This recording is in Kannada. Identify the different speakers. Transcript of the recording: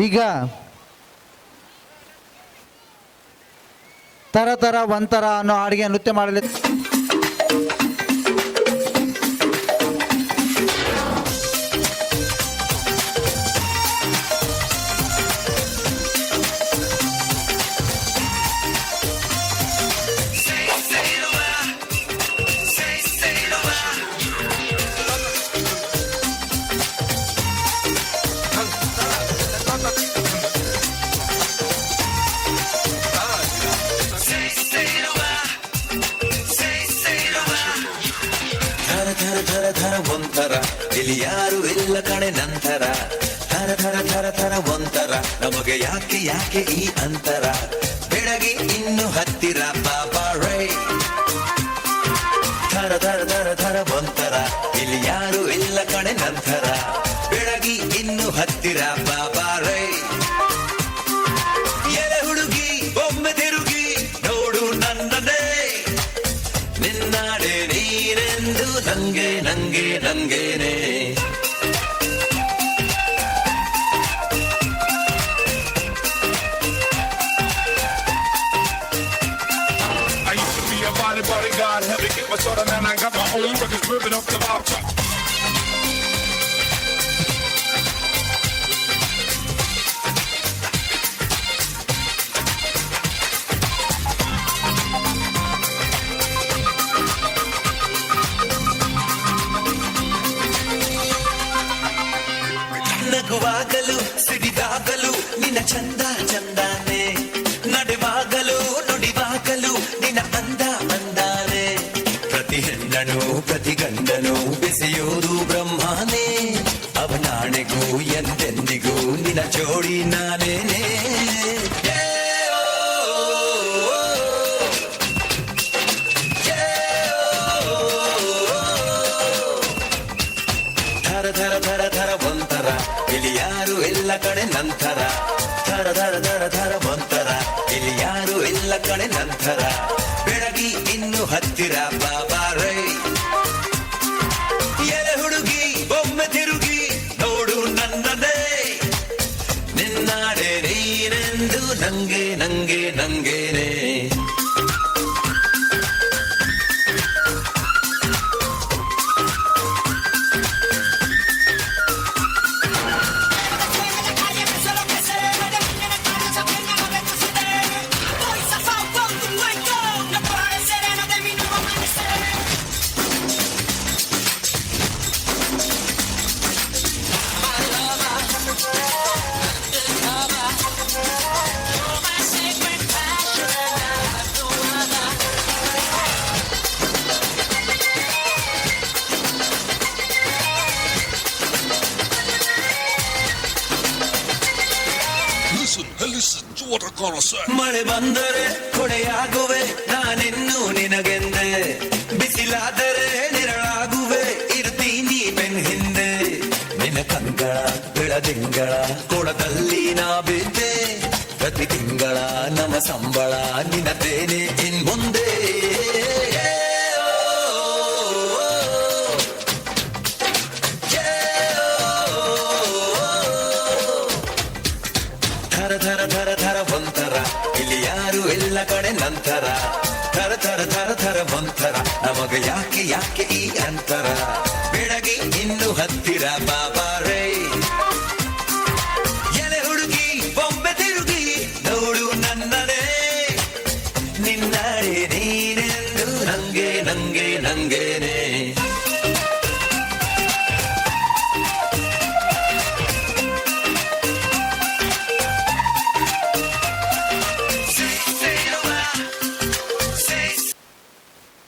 Speaker 1: ಈಗ ತರ ತರ ಒಂತರ ಅನ್ನೋ ಹಾಡಿಗೆ ನೃತ್ಯ ಮಾಡಲಿ.
Speaker 2: ಥರ ಥರ ಒಂಥರ ಇಲ್ಲಿ ಯಾರು ಇಲ್ಲ ಕಣೆ ನಂತರ. ಥರ ಥರ ಥರ ಥರ ಒಂಥರ ನಮಗೆ ಯಾಕೆ ಯಾಕೆ ಈ ಅಂತರ. ಬೆಳಗ್ಗೆ ಇನ್ನು ಹತ್ತಿರ ಬಾಬಾ ರೈ. ಥರ ಥರ ಥರ ಥರ ಒಂಥರ ಇಲ್ಲಿ ಯಾರು ಇಲ್ಲ ಕಣೆ ನಂತರ. ಬೆಳಗ್ಗೆ ಇನ್ನು ಹತ್ತಿರ ಬಾಬಾ ರೈ. ಎಲೆ ಹುಡುಗಿ ಒಮ್ಮೆ ತಿರುಗಿ ನೋಡು ನನ್ನದೇ. ನಿನ್ನಾಡೆ ನೀನೆಂದು ನಂಗೆ ನಂಗೆ ನಂಗೇನೆ.
Speaker 3: I used to be a bodyguard, had to get my sort of man. I got my own records ripping up the bar top.
Speaker 2: ನಗುವಾಗಲು ಸಿಡಿದಾಗಲು ನಿನ್ನ ಚಂದ ಚಂದಾನೆ. ನಡೆವಾಗಲು ನುಡಿವಾಗಲು ನಿನ್ನ ಅಂದ ಅಂದಾನೆ. ಪ್ರತಿ ಹೆಣ್ಣನು ಪ್ರತಿ ಗಂಡನು ಬೆಸೆಯೋದು ಬ್ರಹ್ಮನೇ. ಅವನಾಣೆಗೂ ಎಂದೆಂದಿಗೂ ನಿನ್ನ ಜೋಡಿ ನಾನೇನೆ. ಥರ ಥರ ಥರ ಥರ ಒಂಥರ ಇಲ್ಲಿ ಯಾರು ಇಲ್ಲ ಕಣೆ ನಂತರ. ಥರ ಥರ ಥರ ಥರ ಒಂಥರ ಇಲ್ಲಿ ಯಾರು ಇಲ್ಲ ಕಣೆ ನಂತರ. ಬೆಳಗಿ ಇನ್ನು ಹತ್ತಿರ ಬಾಬಾ ರೈ. ಎಲೆ ಹುಡುಗಿ ಒಮ್ಮೆ ತಿರುಗಿ ನೋಡು ನನ್ನದೇ. ನಿನ್ನಾಡೆ ನೀನೆಂದು ನಂಗೆ ನಂಗೆ ನಂಗೇನೆ.
Speaker 3: Listen to what I'm gonna say.
Speaker 2: ಮಳೆ ಬಂದರೆ ಕೊಡೆಯಾಗುವೆ ನಾನಿನ್ನು ನಿನಗೆಂದೆ. ಬಿಸಿಲಾದರೆ ನಿರಳಾಗುವೆ ಇರ್ತೀನಿ ಬೆನ್ ಹಿಂದೆ. ನಿನ್ನ ಕಂಗಳ ಬೆಳದಿಂಗಳ ಕೊಳದಲ್ಲಿ ನಾ ಬಿದ್ದೆ. ಪ್ರತಿ ತಿಂಗಳ ನಮ್ಮ ಸಂಬಳ ನಿನ್ನದೇನೆ ಇನ್ ಮುಂದೆ. ಥರ ಥರ ಥರ ಥರ ಒಂಥರ ಇಲ್ಲಿ ಯಾರು ಇಲ್ಲ ಕಣೆ ನಂತರ. ಥರ ಥರ ಥರ ಥರ ಒಂಥರ ನಮಗೆ ಯಾಕೆ ಯಾಕೆ ಈ ಅಂತರ. ಬೆಳಗ್ಗೆ ಇನ್ನು ಹತ್ತಿರ ಬಾಬಾ ರೈ. ಎಲೆ ಹುಡುಗಿ ಬೊಂಬೆ ತಿರುಗಿ ನೋಡು ನನ್ನದೇ. ನಿನ್ನಾಡೆ ನೀನೆಂದು ನಂಗೆ ನಂಗೆ ನಂಗೇನೆ.